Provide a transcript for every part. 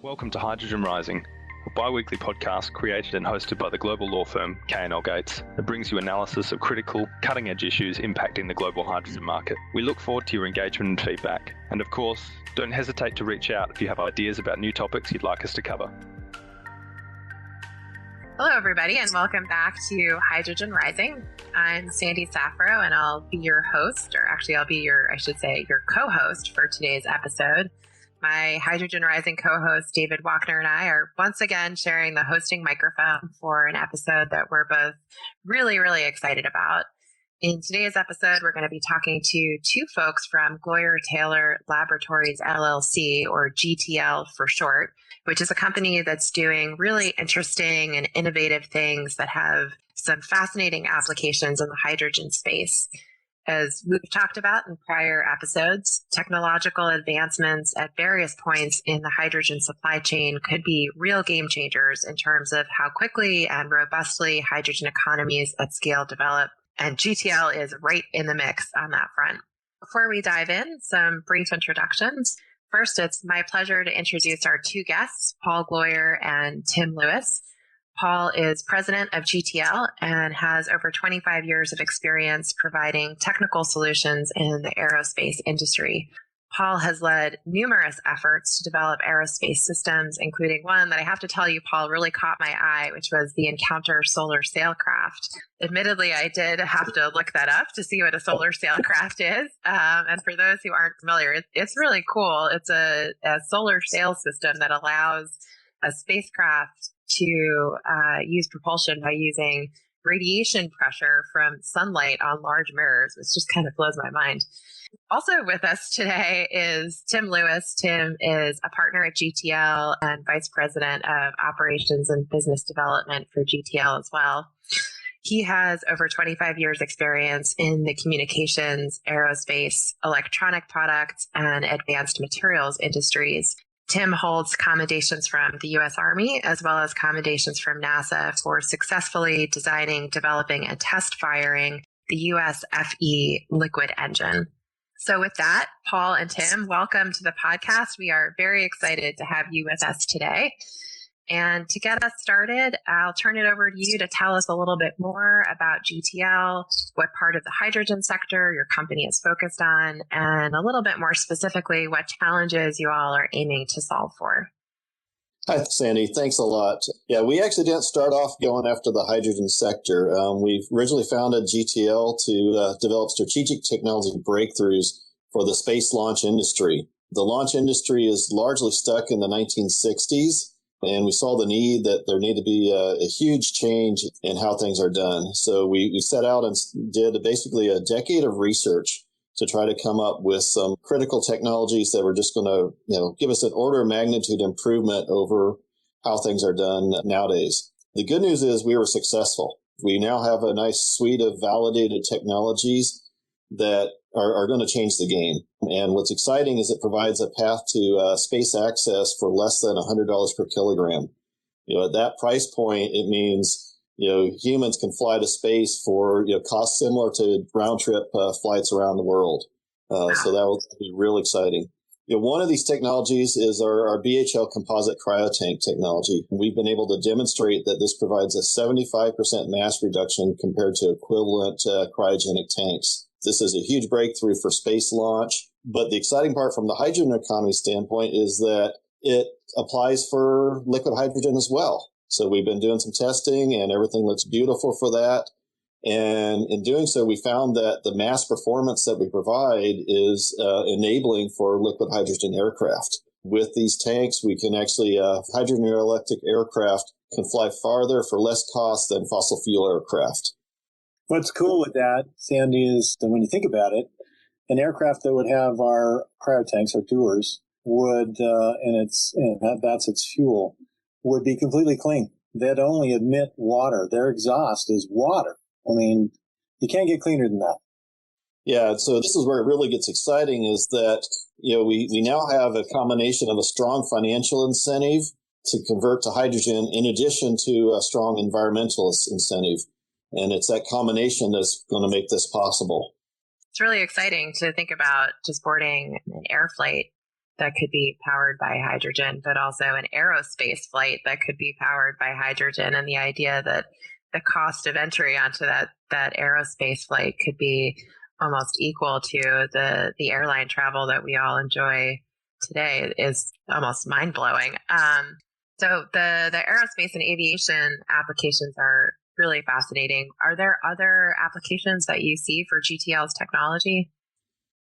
Welcome to Hydrogen Rising, a bi-weekly podcast created and hosted by the global law firm K&L Gates that brings you analysis of critical, cutting-edge issues impacting the global hydrogen market. We look forward to your engagement and feedback. And of course, don't hesitate to reach out if you have ideas about new topics you'd like us to cover. Hello, everybody, and welcome back to Hydrogen Rising. I'm Sandy Safro, and I'll be your host, or actually I'll be your co-host for today's episode. My Hydrogen Rising co-host, David Wochner, and I are once again sharing the hosting microphone for an episode that we're both really, really excited about. In today's episode, we're going to be talking to two folks from Gloyer-Taylor Laboratories, LLC, or GTL for short, which is a company that's doing really interesting and innovative things that have some fascinating applications in the hydrogen space. As we've talked about in prior episodes, technological advancements at various points in the hydrogen supply chain could be real game changers in terms of how quickly and robustly hydrogen economies at scale develop. And GTL is right in the mix on that front. Before we dive in, some brief introductions. First, it's my pleasure to introduce our two guests, Paul Gloyer and Tim Lewis. Paul is president of GTL and has over 25 years of experience providing technical solutions in the aerospace industry. Paul has led numerous efforts to develop aerospace systems, including one that I have to tell you, Paul, really caught my eye, which was the Encounter solar sailcraft. Admittedly, I did have to look that up to see what a solar sailcraft is. And for those who aren't familiar, it's really cool. It's a solar sail system that allows a spacecraft to use propulsion by using radiation pressure from sunlight on large mirrors, which just kind of blows my mind. Also with us today is Tim Lewis. Tim is a partner at GTL and vice president of operations and business development for GTL as well. He has over 25 years experience in the communications, aerospace, electronic products, and advanced materials industries. Tim holds commendations from the U.S. Army as well as commendations from NASA for successfully designing, developing, and test firing the U.S. FE liquid engine. So with that, Paul and Tim, welcome to the podcast. We are very excited to have you with us today. And to get us started, I'll turn it over to you to tell us a little bit more about GTL, what part of the hydrogen sector your company is focused on, and a little bit more specifically, what challenges you all are aiming to solve for. Hi, Sandy. Thanks a lot. Yeah, we actually didn't start off going after the hydrogen sector. We originally founded GTL to develop strategic technology breakthroughs for the space launch industry. The launch industry is largely stuck in the 1960s. And we saw the need that there needed to be a huge change in how things are done. So we set out and did basically a decade of research to try to come up with some critical technologies that were just going to, give us an order of magnitude improvement over how things are done nowadays. The good news is we were successful. We now have a nice suite of validated technologies that are going to change the game. And what's exciting is it provides a path to space access for less than $100 per kilogram. At that price point, it means, humans can fly to space for, costs similar to round trip flights around the world. So that will be real exciting. One of these technologies is our BHL composite cryotank technology. We've been able to demonstrate that this provides a 75% mass reduction compared to equivalent cryogenic tanks. This is a huge breakthrough for space launch. But the exciting part from the hydrogen economy standpoint is that it applies for liquid hydrogen as well. So we've been doing some testing and everything looks beautiful for that. And in doing so, we found that the mass performance that we provide is enabling for liquid hydrogen aircraft. With these tanks, we can actually, hydrogen electric aircraft can fly farther for less cost than fossil fuel aircraft. What's cool with that, Sandy, is that when you think about it, an aircraft that would have our cryotanks, our dewars, would, that's its fuel, would be completely clean. They'd only emit water. Their exhaust is water. I mean, you can't get cleaner than that. Yeah, so this is where it really gets exciting is that, we now have a combination of a strong financial incentive to convert to hydrogen in addition to a strong environmental incentive. And it's that combination that's going to make this possible. It's really exciting to think about just boarding an air flight that could be powered by hydrogen, but also an aerospace flight that could be powered by hydrogen. And the idea that the cost of entry onto that aerospace flight could be almost equal to the airline travel that we all enjoy today is almost mind-blowing. So the aerospace and aviation applications are really fascinating. Are there other applications that you see for GTL's technology?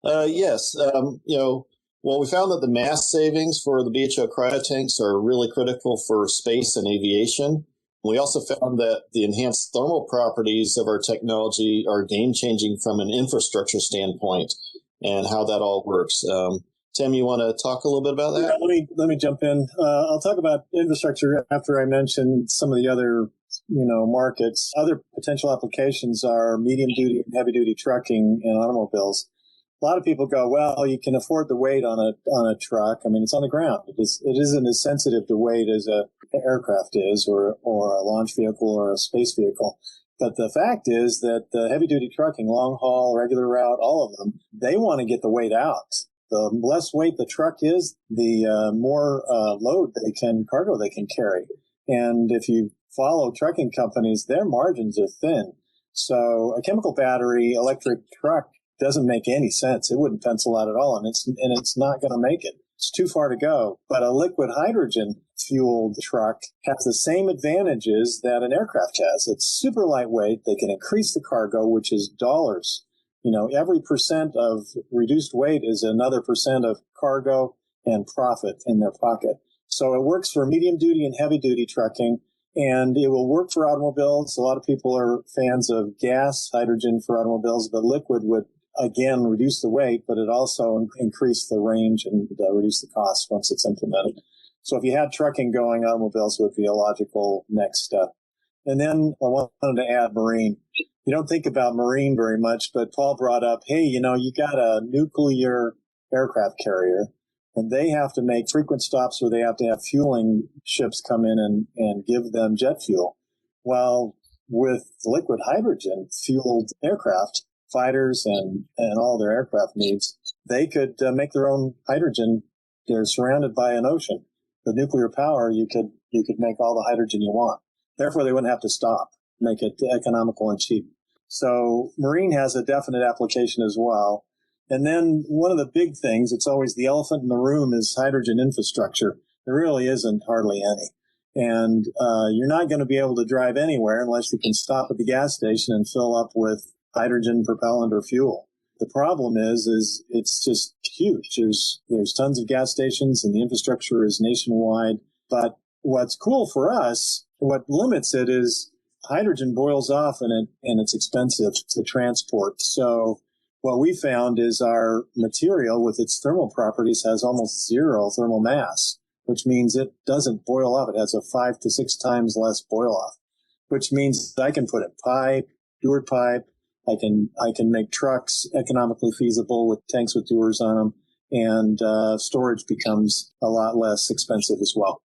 Yes. Well, we found that the mass savings for the BHO cryotanks are really critical for space and aviation. We also found that the enhanced thermal properties of our technology are game-changing from an infrastructure standpoint and how that all works. Tim, you want to talk a little bit about that? Yeah, let me jump in. I'll talk about infrastructure after I mention some of the other markets. Other potential applications are medium-duty and heavy-duty trucking and automobiles. A lot of people go, well, you can afford the weight on a truck. I mean, it's on the ground. It isn't as sensitive to weight as an aircraft is, or a launch vehicle or a space vehicle. But the fact is that the heavy-duty trucking, long haul, regular route, all of them, they want to get the weight out. The less weight the truck is, the more cargo they can carry. And if you follow trucking companies, their margins are thin. So a chemical battery electric truck doesn't make any sense. It wouldn't pencil out at all, and it's not going to make it. It's too far to go. But a liquid hydrogen fueled truck has the same advantages that an aircraft has. It's super lightweight. They can increase the cargo, which is dollars. Every percent of reduced weight is another percent of cargo and profit in their pocket. So it works for medium duty and heavy duty trucking, and it will work for automobiles. A lot of people are fans of gas hydrogen for automobiles, but liquid would again reduce the weight, but it also increase the range and reduce the cost once it's implemented. So if you had trucking going, automobiles would be a logical next step. And then I wanted to add marine. You don't think about marine very much, but Paul brought up, hey, you got a nuclear aircraft carrier, and they have to make frequent stops where they have to have fueling ships come in and give them jet fuel. Well, with liquid hydrogen fueled aircraft, fighters and all their aircraft needs, they could make their own hydrogen. They're surrounded by an ocean. With nuclear power, you could make all the hydrogen you want. Therefore, they wouldn't have to stop, make it economical and cheap. So marine has a definite application as well. And then one of the big things, it's always the elephant in the room, is hydrogen infrastructure. There really isn't hardly any. And you're not going to be able to drive anywhere unless you can stop at the gas station and fill up with hydrogen propellant or fuel. The problem is it's just huge. There's tons of gas stations and the infrastructure is nationwide. But what's cool for us, what limits it is hydrogen boils off and it's expensive to transport. So what we found is our material with its thermal properties has almost zero thermal mass, which means it doesn't boil off. It has a 5 to 6 times less boil off, which means I can put in pipe, Dewar pipe. I can make trucks economically feasible with tanks with Dewars on them, and storage becomes a lot less expensive as well.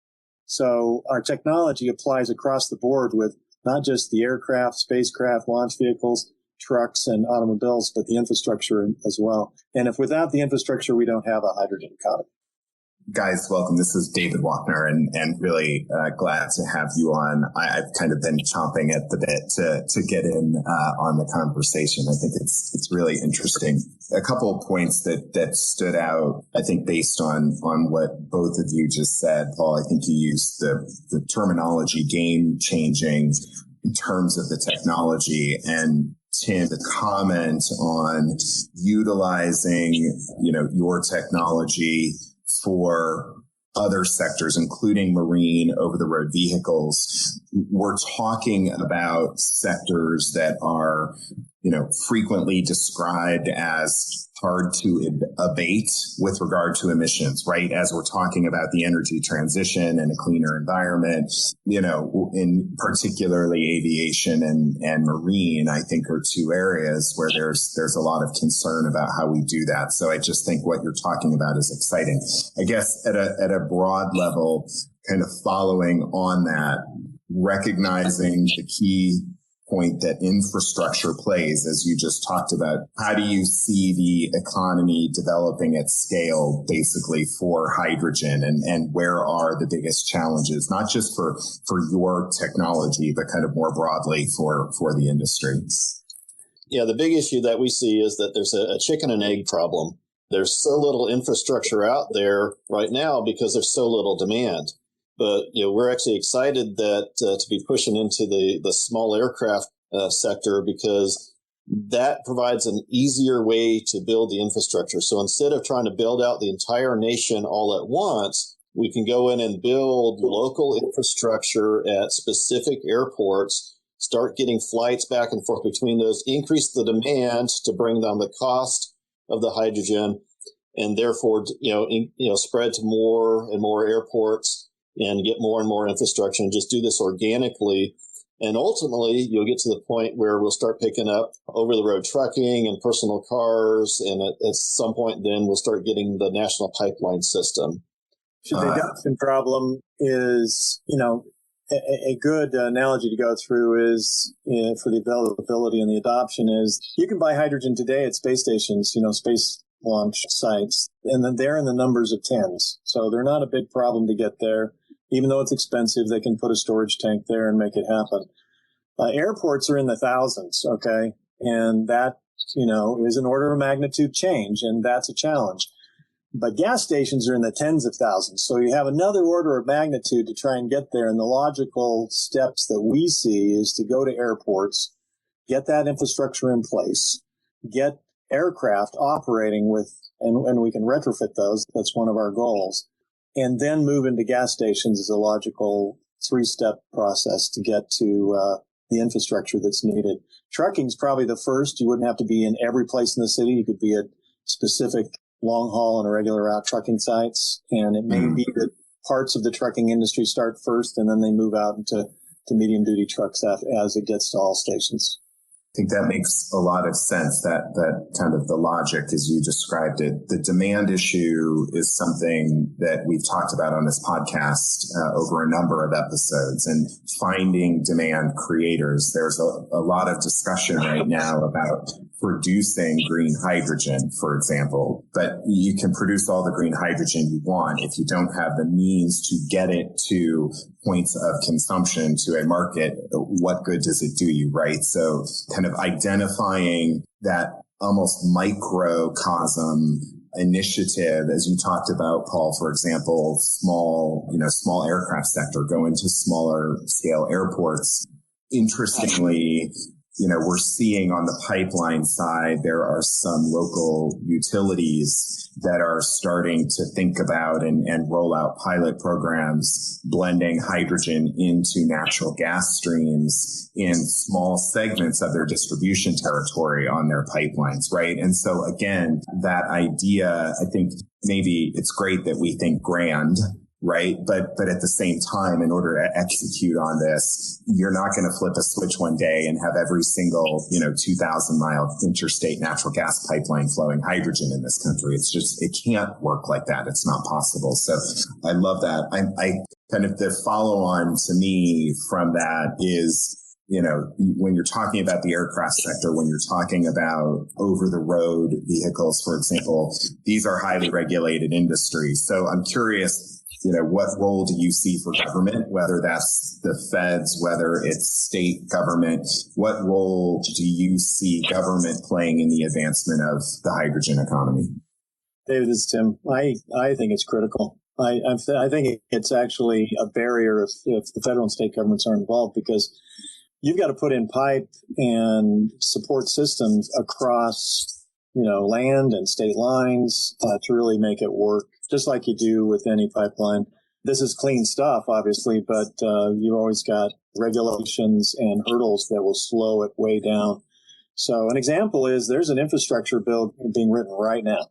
So our technology applies across the board with not just the aircraft, spacecraft, launch vehicles, trucks, and automobiles, but the infrastructure as well. And if without the infrastructure, we don't have a hydrogen economy. Guys, welcome. This is David Wochner, and really glad to have you on. I've kind of been chomping at the bit to get in on the conversation. I think it's really interesting. A couple of points that stood out, I think, based on what both of you just said. Paul, I think you used the terminology game changing in terms of the technology, and Tim, the comment on utilizing your technology for other sectors, including marine over-the-road vehicles. We're talking about sectors that are, frequently described as hard to abate with regard to emissions, right? As we're talking about the energy transition and a cleaner environment, in particularly aviation and marine, I think are two areas where there's a lot of concern about how we do that. So I just think what you're talking about is exciting. I guess at a broad level, kind of following on that, recognizing the key point that infrastructure plays, as you just talked about. How do you see the economy developing at scale, basically, for hydrogen, and where are the biggest challenges, not just for your technology, but kind of more broadly for the industry? Yeah, the big issue that we see is that there's a chicken and egg problem. There's so little infrastructure out there right now because there's so little demand. But, we're actually excited that to be pushing into the small aircraft sector, because that provides an easier way to build the infrastructure. So instead of trying to build out the entire nation all at once, we can go in and build local infrastructure at specific airports, start getting flights back and forth between those, increase the demand to bring down the cost of the hydrogen, and therefore, spread to more and more airports and get more and more infrastructure, and just do this organically. And ultimately, you'll get to the point where we'll start picking up over-the-road trucking and personal cars, and at some point then we'll start getting the national pipeline system. The adoption problem is, a good analogy to go through is, for the availability and the adoption, is you can buy hydrogen today at space stations, space launch sites, and then they're in the numbers of tens. So they're not a big problem to get there. Even though it's expensive, they can put a storage tank there and make it happen. Airports are in the thousands, okay? And that, is an order of magnitude change, and that's a challenge. But gas stations are in the tens of thousands. So you have another order of magnitude to try and get there. And the logical steps that we see is to go to airports, get that infrastructure in place, get aircraft operating with, and we can retrofit those. That's one of our goals. And then move into gas stations is a logical 3-step process to get to the infrastructure that's needed. Trucking is probably the first. You wouldn't have to be in every place in the city. You could be at specific long haul and irregular route trucking sites. And it may be that parts of the trucking industry start first, and then they move out into medium duty trucks as it gets to all stations. I think that makes a lot of sense, that kind of the logic as you described it. The demand issue is something that we've talked about on this podcast over a number of episodes, and finding demand creators. There's a lot of discussion right now about producing green hydrogen, for example, but you can produce all the green hydrogen you want. If you don't have the means to get it to points of consumption, to a market, what good does it do you, right? So kind of identifying that almost microcosm initiative, as you talked about, Paul, for example, small aircraft sector, go into smaller scale airports. Interestingly, we're seeing on the pipeline side, there are some local utilities that are starting to think about and roll out pilot programs, blending hydrogen into natural gas streams in small segments of their distribution territory on their pipelines, right? And so again, that idea, I think maybe it's great that we think grand, right? But at the same time, in order to execute on this, you're not going to flip a switch one day and have every single, 2,000-mile interstate natural gas pipeline flowing hydrogen in this country. It's just, it can't work like that. It's not possible. So I love that. I kind of, the follow on to me from that is, when you're talking about the aircraft sector, when you're talking about over-the-road vehicles, for example, these are highly regulated industries. So I'm curious, what role do you see for government, whether that's the feds, whether it's state government? What role do you see government playing in the advancement of the hydrogen economy? David, this is Tim. I think it's critical. I think it's actually a barrier if the federal and state governments aren't involved, because you've got to put in pipe and support systems across land and state lines to really make it work, just like you do with any pipeline. This is clean stuff, obviously, but you've always got regulations and hurdles that will slow it way down. So an example is there's an infrastructure bill being written right now.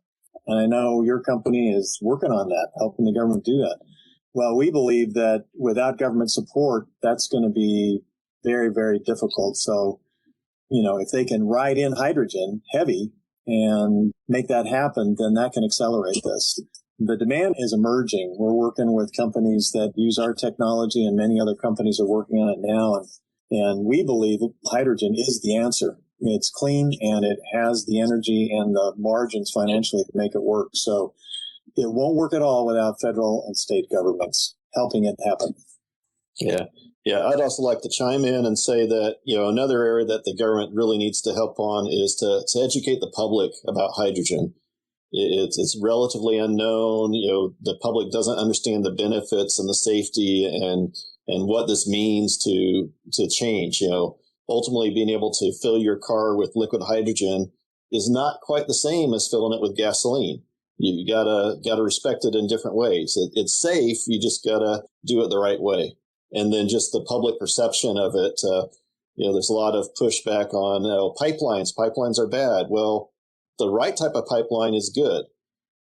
And I know your company is working on that, helping the government do that. Well, we believe that without government support, that's going to be very, very difficult. So, if they can ride in hydrogen heavy and make that happen, then that can accelerate this. The demand is emerging. We're working with companies that use our technology, and many other companies are working on it now. And And we believe hydrogen is the answer. It's clean and it has the energy and the margins financially to make it work. So it won't work at all without federal and state governments helping it happen. Yeah. Yeah. I'd also like to chime in and say that, another area that the government really needs to help on is to educate the public about hydrogen. It's relatively unknown. The public doesn't understand the benefits and the safety and what this means to change. Ultimately being able to fill your car with liquid hydrogen is not quite the same as filling it with gasoline. You gotta respect it in different ways. It's safe. You just gotta do it the right way. And then just the public perception of it. There's a lot of pushback on pipelines. Pipelines are bad. Well, the right type of pipeline is good.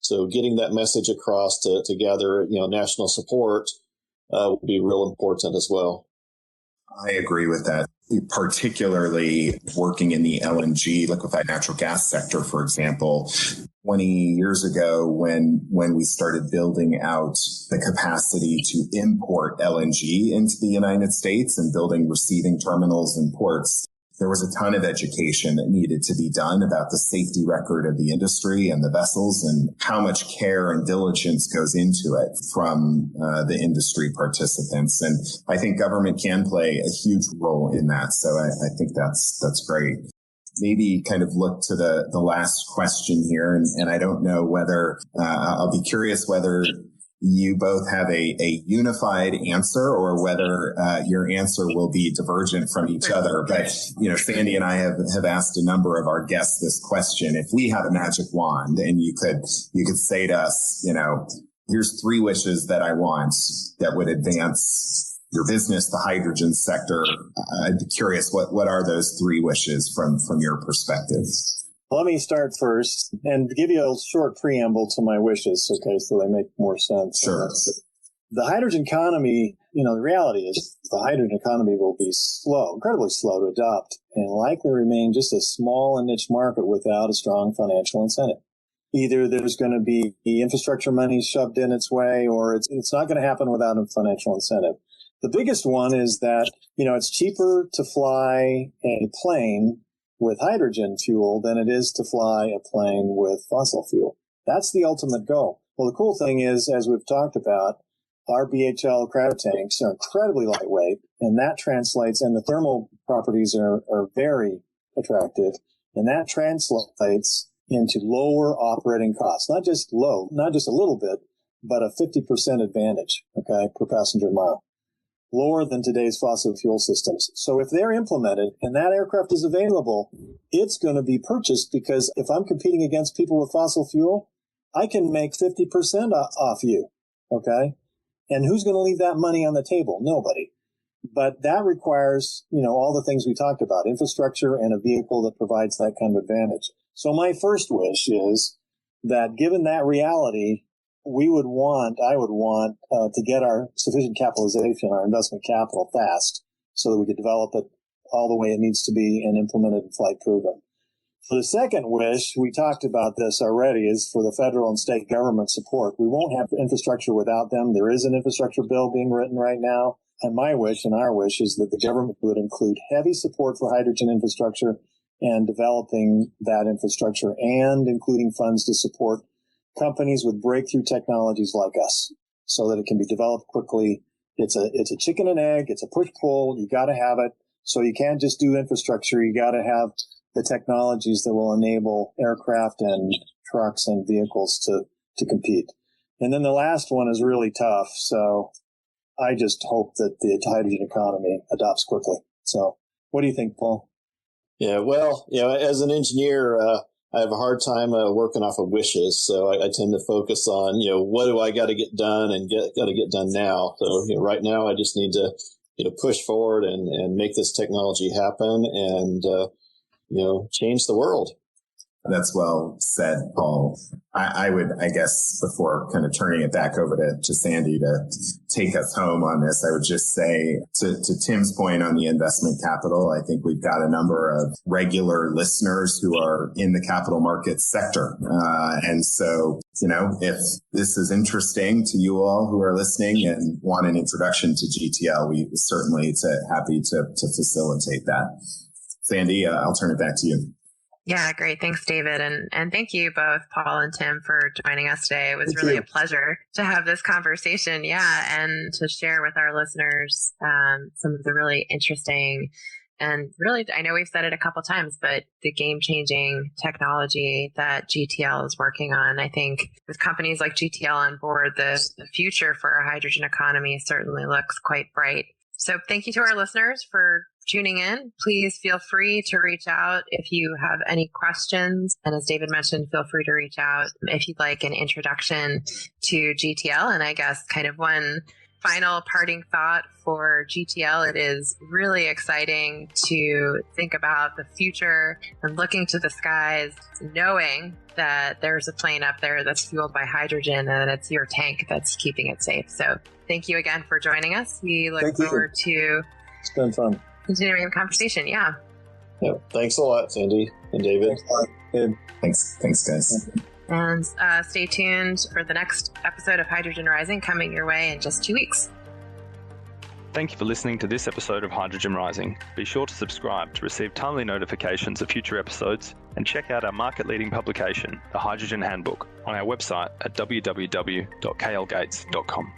So getting that message across to gather, national support will be real important as well. I agree with that, particularly working in the LNG, liquefied natural gas sector, for example. 20 years ago, when we started building out the capacity to import LNG into the United States and building receiving terminals and ports, there was a ton of education that needed to be done about the safety record of the industry and the vessels and how much care and diligence goes into it from the industry participants. And I think government can play a huge role in that. So I think that's great. Maybe kind of look to the last question here. And I don't know whether I'll be curious whether you both have a unified answer or whether your answer will be divergent from each other. But, Sandy and I have asked a number of our guests this question. If we had a magic wand and you could say to us, here's 3 wishes that I want that would advance your business, the hydrogen sector. I'd be curious, what are those 3 wishes from your perspective? Let me start first and give you a short preamble to my wishes, okay, so they make more sense. Sure. The hydrogen economy, the reality is the hydrogen economy will be incredibly slow to adopt, and likely remain just a small and niche market without a strong financial incentive. Either there's going to be the infrastructure money shoved in its way, or it's not going to happen without a financial incentive. The biggest one is that, it's cheaper to fly a plane with hydrogen fuel than it is to fly a plane with fossil fuel. That's the ultimate goal. Well, the cool thing is, as we've talked about, our BHL cryo tanks are incredibly lightweight, and that translates, and the thermal properties are very attractive, and that translates into lower operating costs. Not just a little bit, but a 50% advantage, okay, per passenger mile. Lower than today's fossil fuel systems. So if they're implemented and that aircraft is available, it's going to be purchased, because if I'm competing against people with fossil fuel, I can make 50% off you, okay? And who's going to leave that money on the table? Nobody. But that requires, all the things we talked about, infrastructure and a vehicle that provides that kind of advantage. So my first wish is that, given that reality, I would want to get our sufficient capitalization, our investment capital, fast, so that we could develop it all the way it needs to be and implement it and flight proven. For the second wish, we talked about this already, is for the federal and state government support. We won't have infrastructure without them. There is an infrastructure bill being written right now. And my wish and our wish is that the government would include heavy support for hydrogen infrastructure and developing that infrastructure, and including funds to support companies with breakthrough technologies like us, so that it can be developed quickly. It's a chicken and egg. It's a push-pull. You got to have it. So you can't just do infrastructure. You got to have the technologies that will enable aircraft and trucks and vehicles to compete. And then the last one is really tough. So I just hope that the hydrogen economy adopts quickly. So what do you think, Paul? Yeah, well, as an engineer, I have a hard time working off of wishes. So I tend to focus on, what do I got to get done and got to get done now. So right now I just need to, push forward and make this technology happen and, change the world. That's well said, Paul. I would, I guess, before kind of turning it back over to Sandy to take us home on this, I would just say to Tim's point on the investment capital, I think we've got a number of regular listeners who are in the capital markets sector. And so, if this is interesting to you all who are listening and want an introduction to GTL, we certainly happy to facilitate that. Sandy, I'll turn it back to you. Yeah, great. Thanks, David. And thank you both, Paul and Tim, for joining us today. It was really a pleasure to have this conversation. Yeah. And to share with our listeners some of the really interesting and really, I know we've said it a couple times, but the game-changing technology that GTL is working on. I think with companies like GTL on board, the future for our hydrogen economy certainly looks quite bright. So thank you to our listeners for tuning in. Please feel free to reach out if you have any questions. And as David mentioned, feel free to reach out if you'd like an introduction to GTL. And I guess kind of one final parting thought for GTL, it is really exciting to think about the future and looking to the skies, knowing that there's a plane up there that's fueled by hydrogen and it's your tank that's keeping it safe. So thank you again for joining us. We look forward to it's been fun. Continuing the conversation. Yeah. Thanks a lot, Sandy and David. Thanks, guys. And stay tuned for the next episode of Hydrogen Rising coming your way in just 2 weeks. Thank you for listening to this episode of Hydrogen Rising. Be sure to subscribe to receive timely notifications of future episodes and check out our market-leading publication, The Hydrogen Handbook, on our website at www.klgates.com.